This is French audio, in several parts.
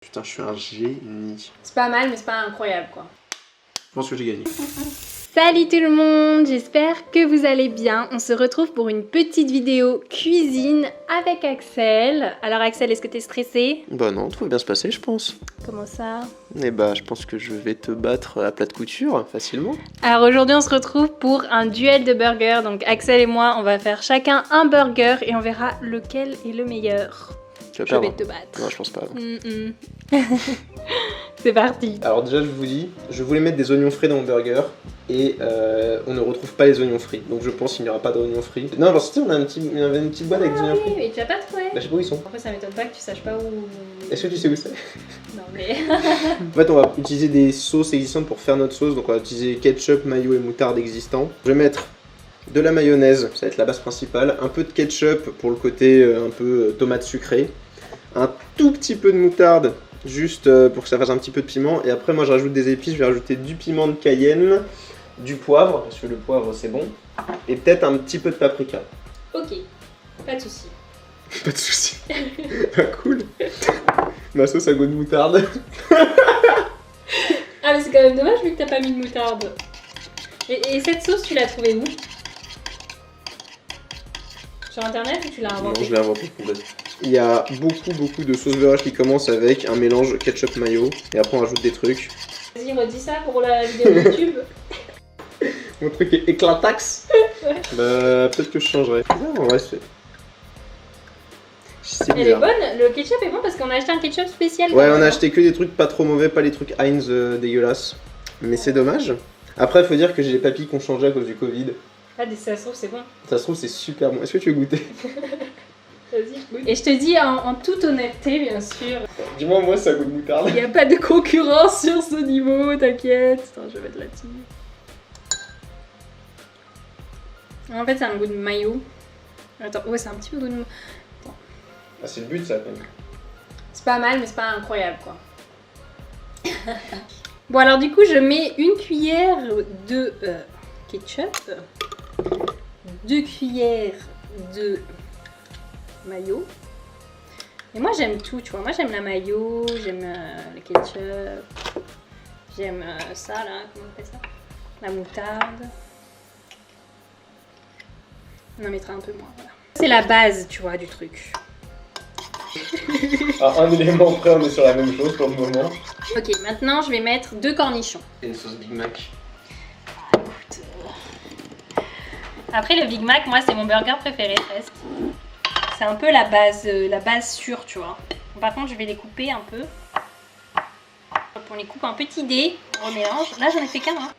Putain, je suis un génie. C'est pas mal, mais c'est pas incroyable, quoi. Je pense que j'ai gagné. Salut tout le monde, j'espère que vous allez bien. On se retrouve pour une petite vidéo cuisine avec Axel. Alors Axel, est-ce que t'es stressé? Bah non, tout va bien se passer, je pense. Comment ça? Eh bah, je pense que je vais te battre à plat de couture, facilement. Alors aujourd'hui, on se retrouve pour un duel de burgers. Donc Axel et moi, on va faire chacun un burger et on verra lequel est le meilleur. Tu vas Je perdre. vais te battre. Non, je pense pas. C'est parti. Alors déjà, je vous dis, je voulais mettre des oignons frais dans mon burger et on ne retrouve pas les oignons frits. Donc je pense qu'il n'y aura pas d'oignons frits. Non, parce que on a une petite boîte avec des oignons frits. mais tu as pas trouvé. Bah, je sais pas où ils sont. Après, ça m'étonne pas que tu saches pas où. Est-ce que tu sais où c'est? Non, mais. En fait, on va utiliser des sauces existantes pour faire notre sauce. Donc on va utiliser ketchup, mayo et moutarde existants. Je vais mettre de la mayonnaise, ça va être la base principale. Un peu de ketchup pour le côté un peu tomate sucrée. Un tout petit peu de moutarde, juste pour que ça fasse un petit peu de piment. Et après, moi, je rajoute des épices. Je vais rajouter du piment de Cayenne, du poivre, parce que le poivre, c'est bon. Et peut-être un petit peu de paprika. Ok, pas de soucis. Pas de soucis. Bah, cool. Ma sauce à goût de moutarde. Ah, mais c'est quand même dommage vu que t'as pas mis de moutarde. Et cette sauce, tu l'as trouvée où? Sur internet ou tu l'as Non, inventée? je l'ai inventé complètement. Il y a beaucoup de sauces burrage qui commencent avec un mélange ketchup mayo. Et après, on rajoute des trucs. Vas-y, redis ça pour la vidéo YouTube. Mon truc est éclatax. Bah, peut-être que je changerai. Non, en vrai, c'est Elle est bizarre. bonne, le ketchup est bon parce qu'on a acheté un ketchup spécial. Ouais, on a acheté que des trucs pas trop mauvais, pas les trucs Heinz dégueulasses. Mais c'est dommage. Après, faut dire que j'ai les papilles qui ont changé à cause du Covid. Ah, ça se trouve, c'est bon. Ça se trouve, c'est super bon. Est-ce que tu veux goûter? Vas-y, goûte. Et je te dis en toute honnêteté, bien sûr, Dis-moi, moi, ça goûte moutarde. il n'y a pas de concurrence sur ce niveau, t'inquiète. Attends, je vais mettre là-dessus. En fait, c'est un goût de mayo. Attends, ouais, c'est un petit peu goût de. Ah, c'est le but, ça, quand même. C'est pas mal, mais c'est pas incroyable, quoi. Bon, alors du coup, je mets une cuillère de ketchup, 2 cuillères de mayo. Et moi, j'aime tout, tu vois. Moi, j'aime la mayo, j'aime le ketchup, j'aime ça, là, comment on appelle ça? La moutarde. On en mettra un peu moins, voilà. C'est la base, tu vois, du truc. Ah, un élément près, on est sur la même chose pour le moment. Ok, maintenant, je vais mettre 2 cornichons. Et une sauce Big Mac. Après le Big Mac, moi c'est mon burger préféré presque. C'est un peu la base sûre, tu vois. Par contre, je vais les couper un peu. Hop, on les coupe en petits dés, on remélange. Là, j'en ai fait qu'un. Hein.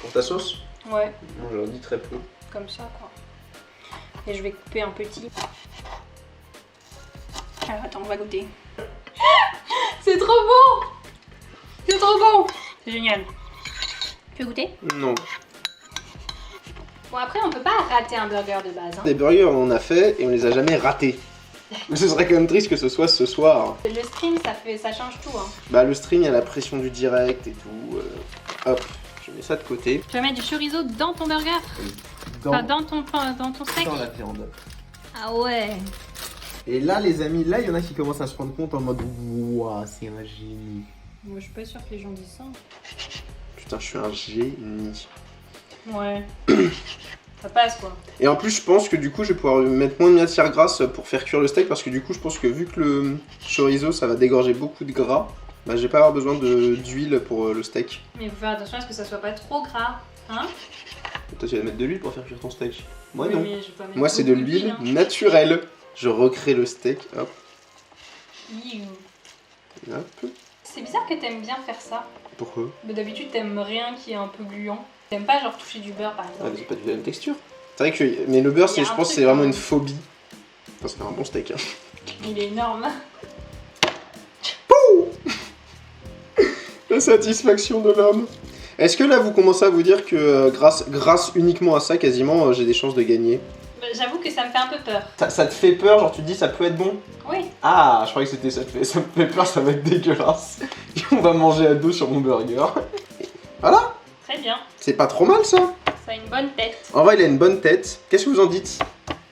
Pour ta sauce? Ouais, Non, je leur dis très peu. comme ça quoi. Et je vais couper en petits. Alors, attends, on va goûter. C'est trop bon! C'est trop bon! C'est génial. Tu veux goûter? Non. Bon, après, on peut pas rater un burger de base. Hein. Des burgers, on en a fait et on les a jamais ratés. Mais ce serait quand même triste que ce soit ce soir. Le stream, ça change tout. Hein. Bah, le stream, il y a la pression du direct et tout. Hop, je mets ça de côté. Tu vas mettre du chorizo dans ton burger? Enfin, dans ton steak? Dans la viande. Ah ouais. Et là, les amis, là, il y en a qui commencent à se rendre compte en mode ouah, c'est un génie. Moi, je suis pas sûre que les gens disent ça. Putain, je suis un génie. Ouais. Ça passe quoi. Et en plus, je pense que du coup, je vais pouvoir mettre moins de matière grasse pour faire cuire le steak parce que du coup, je pense que vu que le chorizo, ça va dégorger beaucoup de gras, bah, je vais pas avoir besoin d'huile pour le steak. Mais faut faire attention à ce que ça soit pas trop gras. Hein? Toi, tu vas mettre de l'huile pour faire cuire ton steak. Moi, Oui, non. mais je vais pas mettre Moi, c'est de beaucoup l'huile hein. naturelle. Je recrée le steak. Hop, Iou. hop. C'est bizarre que t'aimes bien faire ça. Pourquoi? Mais d'habitude, t'aimes rien qui est un peu gluant. T'aimes pas genre toucher du beurre par Ah, exemple. mais c'est pas du tout la même texture. C'est vrai que. Mais le beurre, Il y a je un pense, truc, c'est vraiment hein. une phobie. Enfin, c'est un bon steak. Hein. Il est énorme. La satisfaction de l'homme. Est-ce que là, vous commencez à vous dire que grâce uniquement à ça, quasiment, j'ai des chances de gagner? Bah, j'avoue que ça me fait un peu peur. Ça te fait peur, genre tu te dis ça peut être bon? Oui. Ah, je croyais que c'était ça me fait peur, ça va être dégueulasse. Et on va manger à deux sur mon burger. Voilà, Très bien. c'est pas trop mal ça. Ça a une bonne tête. En vrai, il a une bonne tête. Qu'est-ce que vous en dites?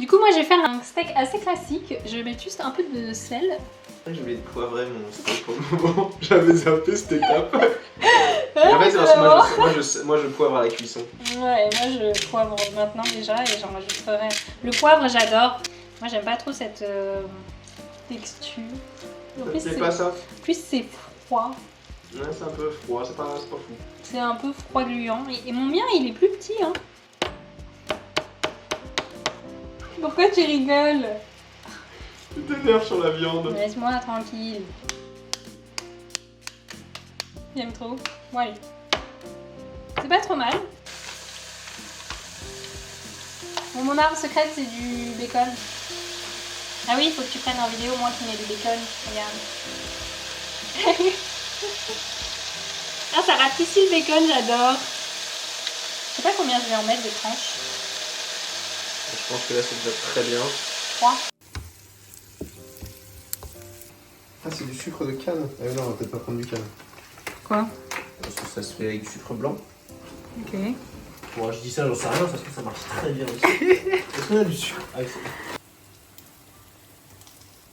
Du coup, moi, je vais faire un steak assez classique. Je vais mettre juste un peu de sel. Je voulais poivrer mon steak pour le moment. J'avais zappé cette étape. Et en fait, c'est parce que moi je poivre à la cuisson. Ouais, moi je poivre maintenant déjà et j'en rajouterai. Le poivre, j'adore. Moi, j'aime pas trop cette texture. En plus, C'est pas ça. En plus, c'est froid. Ouais, c'est un peu froid, c'est pas fou. C'est un peu froid gluant. Et mon mien, il est plus petit, hein. Pourquoi tu rigoles? Tu t'énerves sur la viande. Laisse-moi tranquille. J'aime trop. Bon, allez. C'est pas trop mal. Bon, mon arme secrète, c'est du bacon. Ah oui, il faut que tu prennes en vidéo, moi qui mets du bacon. Regarde. Ah, ça rapetit le bacon, j'adore. Je sais pas combien je vais en mettre de tranches. Je pense que là, c'est déjà très bien. 3. Ah, c'est du sucre de canne. Ah non, on va peut-être pas prendre du canne. Quoi? Parce que ça se fait avec du sucre blanc. Ok. Bon, je dis ça, j'en sais rien parce que ça marche très bien aussi. Est-ce qu'on a du sucre? Ah,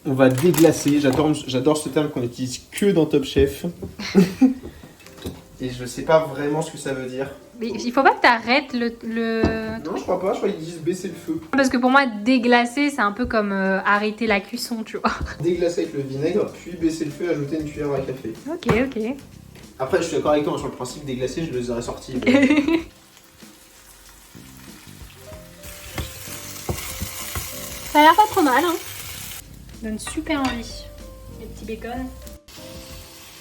on va déglacer. J'adore ce terme qu'on utilise que dans Top Chef. Et je sais pas vraiment ce que ça veut dire. Mais il faut pas que t'arrêtes le... Non, je crois pas. Je crois qu'ils disent baisser le feu. Parce que pour moi, déglacer, c'est un peu comme arrêter la cuisson, tu vois. Déglacer avec le vinaigre, puis baisser le feu et ajouter une cuillère à café. Ok, ok. Après, je suis d'accord avec toi sur le principe déglacer, je les aurais sortis. Ça a l'air pas trop mal, hein. Ça donne super envie. Les petits bacon.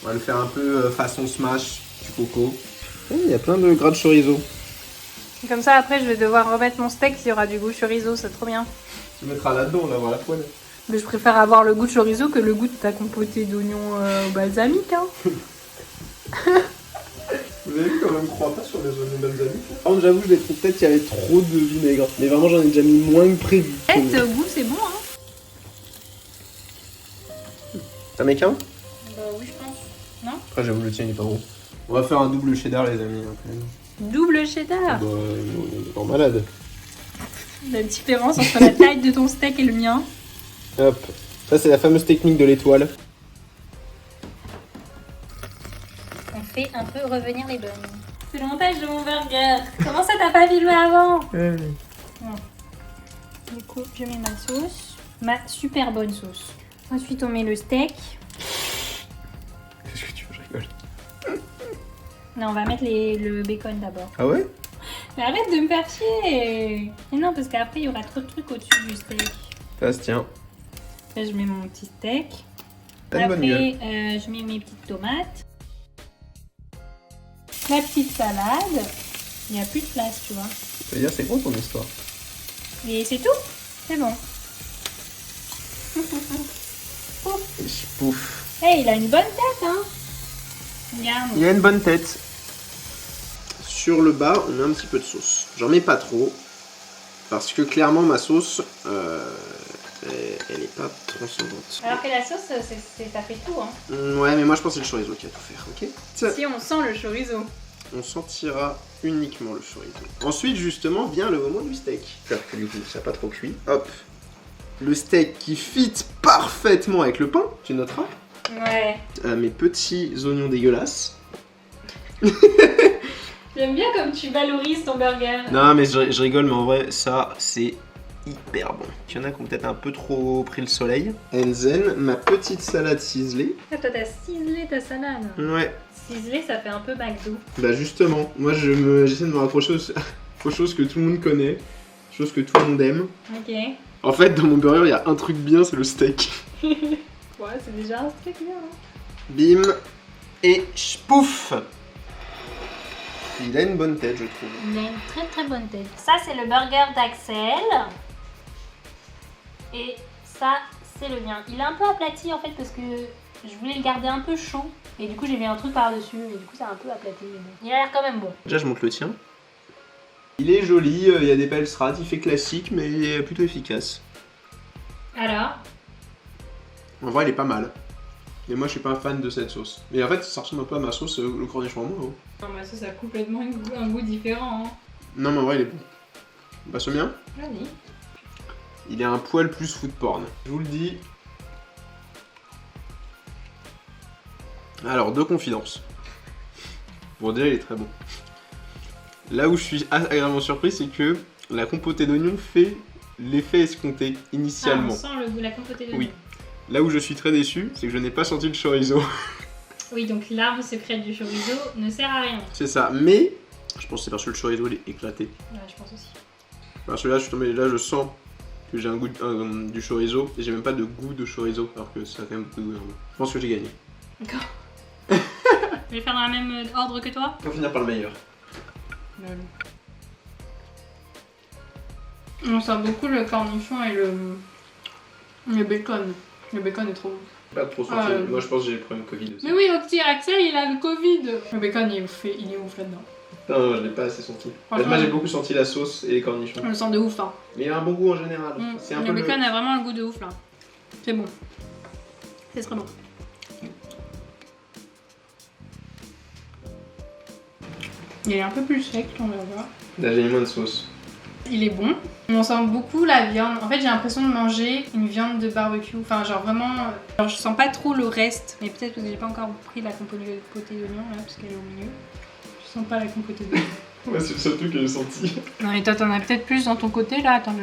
On va le faire un peu façon smash du coco. Il y a plein de gras de chorizo. Et comme ça, après, je vais devoir remettre mon steak s'il y aura du goût chorizo, c'est trop bien. Tu mettras là-dedans, on va voir la poêle. Mais je préfère avoir le goût de chorizo que le goût de ta compotée d'oignons balsamiques, hein. Vous avez vu quand même, crois pas sur les oignons balsamiques. Par contre, j'avoue, je les trouve peut-être qu'il y avait trop de vinaigre. Mais vraiment, j'en ai déjà mis moins que prévu. Peut-être, goût, c'est bon, hein. T'en mets qu'un? Bah oui, je pense. Non? Après, j'avoue, le tien, il est pas gros. On va faire un double cheddar, les amis. Hein, quand même. Double cheddar. Bah, on est pas malade. La différence entre la taille de ton steak et le mien. Hop. Ça, c'est la fameuse technique de l'étoile. On fait un peu revenir les bonnes. C'est le montage de mon burger. Comment ça, t'as pas filmé avant? Bon. Du coup, je mets ma sauce. Ma super bonne sauce. Ensuite, on met le steak. Qu'est-ce que tu veux, je rigole. Non, on va mettre le bacon d'abord. Ah ouais? Mais arrête de me faire chier. Mais non, parce qu'après, il y aura trop de trucs au-dessus du steak. Ça se tient. Là, je mets mon petit steak. T'as une bonne gueule. Après, je mets mes petites tomates. Ma petite salade. Il n'y a plus de place, tu vois. Ça veut dire, c'est quoi ton histoire? Et c'est tout. C'est bon. Pouf. Hey, il a une bonne tête, hein. Regarde. Il a une bonne tête. Sur le bas, on met un petit peu de sauce. J'en mets pas trop. Parce que clairement, ma sauce, elle est pas transcendante. Alors que la sauce, ça fait tout, hein. Ouais, mais moi je pense que c'est le chorizo qui a tout faire, ok? Si on sent le chorizo. On sentira uniquement le chorizo. Ensuite, justement, vient le moment du steak. J'espère que du coup, ça n'a pas trop cuit. Hop. Le steak qui fit parfaitement avec le pain, tu noteras. Ouais. Mes petits oignons dégueulasses. J'aime bien comme tu valorises ton burger. Non, mais je rigole, mais en vrai, ça, c'est hyper bon. Il y en a qui ont peut-être un peu trop pris le soleil. Enzen, ma petite salade ciselée. Ah, toi, t'as ciselé ta salade. Ouais. Ciselé, ça fait un peu McDo. Bah justement, moi j'essaie de me rapprocher aux choses que tout le monde connaît, choses que tout le monde aime. Ok. En fait, dans mon burger, il y a un truc bien, c'est le steak. Ouais, c'est déjà un steak bien. Hein. Bim et pouf. Il a une bonne tête, je trouve. Il a une très très bonne tête. Ça, c'est le burger d'Axel. Et ça, c'est le mien. Il est un peu aplati en fait parce que je voulais le garder un peu chaud. Et du coup, j'ai mis un truc par-dessus. Et du coup, ça a un peu aplati. Mais bon. Il a l'air quand même bon. Déjà, je monte le tien. Il est joli, il y a des belles strates, il fait classique, mais il est plutôt efficace. Alors? En vrai, il est pas mal. Mais moi, je suis pas un fan de cette sauce. Mais en fait, ça ressemble un peu à ma sauce, le cornichon en moi. Non, ma sauce a complètement un goût différent. Hein. Non, mais en vrai, il est bon. On passe au mien. Vas-y. il est un poil plus food porn. Je vous le dis. Alors, deux confidences. Pour dire, il est très bon. Là où je suis agréablement surpris, c'est que la compotée d'oignon fait l'effet escompté initialement. Ah, on sent le goût, la compotée d'oignon. Oui. Là où je suis très déçu, c'est que je n'ai pas senti le chorizo. Oui, donc l'arme secrète du chorizo ne sert à rien. C'est ça, mais je pense que c'est parce que le chorizo il est éclaté. Ouais, je pense aussi. Parce que là, je sens que j'ai un goût du chorizo et j'ai même pas de goût de chorizo alors que ça a quand même beaucoup de goût. Je pense que j'ai gagné. D'accord. Je vais faire dans le même ordre que toi. On va finir par le meilleur. On sent beaucoup le cornichon et le bacon. Le bacon est trop bon. Pas trop senti. Moi je pense que j'ai le problème Covid aussi. Mais oui, Axel il a le Covid. Le bacon il est ouf là-dedans. Non, je l'ai pas assez senti. Moi j'ai beaucoup senti la sauce et les cornichons. On le sent de ouf hein. Mais il a un bon goût en général. C'est un le peu bacon a vraiment le goût de ouf là. C'est bon. C'est très bon. Il est un peu plus sec, on va voir. Là j'ai mis moins de sauce. Il est bon. On sent beaucoup la viande. En fait, j'ai l'impression de manger une viande de barbecue. Enfin, genre vraiment. Alors, je sens pas trop le reste. Mais peut-être parce que j'ai pas encore pris la compotée d'oignon là, parce qu'elle est au milieu. Je sens pas la compotée d'oignon. Ouais, c'est le seul truc que j'ai senti. Non, et toi, t'en as peut-être plus dans ton côté là. Attends,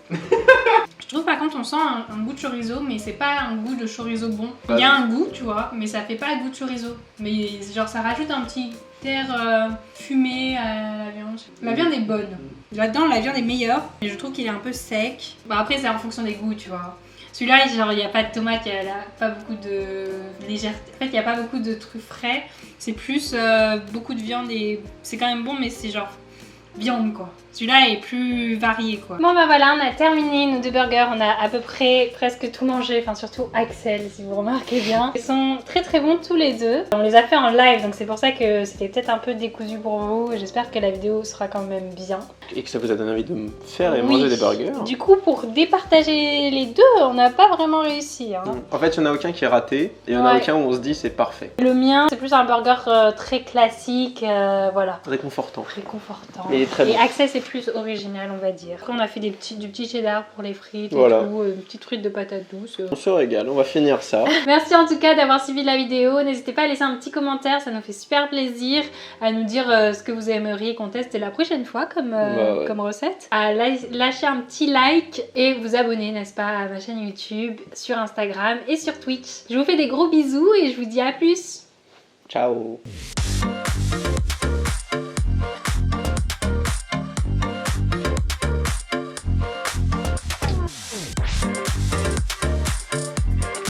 je trouve par contre, on sent un goût de chorizo, mais c'est pas un goût de chorizo bon. Il y a un goût, tu vois, mais ça fait pas goût de chorizo. Mais genre, ça rajoute un petit air fumé à la viande. La viande est bonne. Là-dedans, la viande est meilleure, mais je trouve qu'il est un peu sec. Bon, après, c'est en fonction des goûts, tu vois. Celui-là, genre, il n'y a pas de tomate, il n'y a pas beaucoup de légèreté. En fait, il n'y a pas beaucoup de trucs frais. C'est plus beaucoup de viande et c'est quand même bon, mais c'est genre viande, quoi. Celui-là est plus varié, quoi. Bon bah voilà, on a terminé nos 2 burgers, on a à peu près presque tout mangé, enfin surtout Axel si vous remarquez bien. Ils sont très très bons tous les deux. On les a fait en live, donc c'est pour ça que c'était peut-être un peu décousu pour vous. J'espère que la vidéo sera quand même bien. Et que ça vous a donné envie de me faire et manger des burgers. Du coup, pour départager les deux, on n'a pas vraiment réussi. Hein. En fait, il n'y en a aucun qui est raté, et il y en a aucun où on se dit c'est parfait. Le mien, c'est plus un burger très classique, voilà. Réconfortant. Réconfortant. Et très bon. Et Axel, c'est plus original, on va dire. Après, on a fait du petit cheddar pour les frites voilà. et tout, une petite truite de patates douces. On se régale, on va finir ça. Merci en tout cas d'avoir suivi la vidéo. N'hésitez pas à laisser un petit commentaire, ça nous fait super plaisir. À nous dire ce que vous aimeriez qu'on teste la prochaine fois comme, comme recette. À lâcher un petit like et vous abonner, n'est-ce pas, à ma chaîne YouTube, sur Instagram et sur Twitch. Je vous fais des gros bisous et je vous dis à plus. Ciao.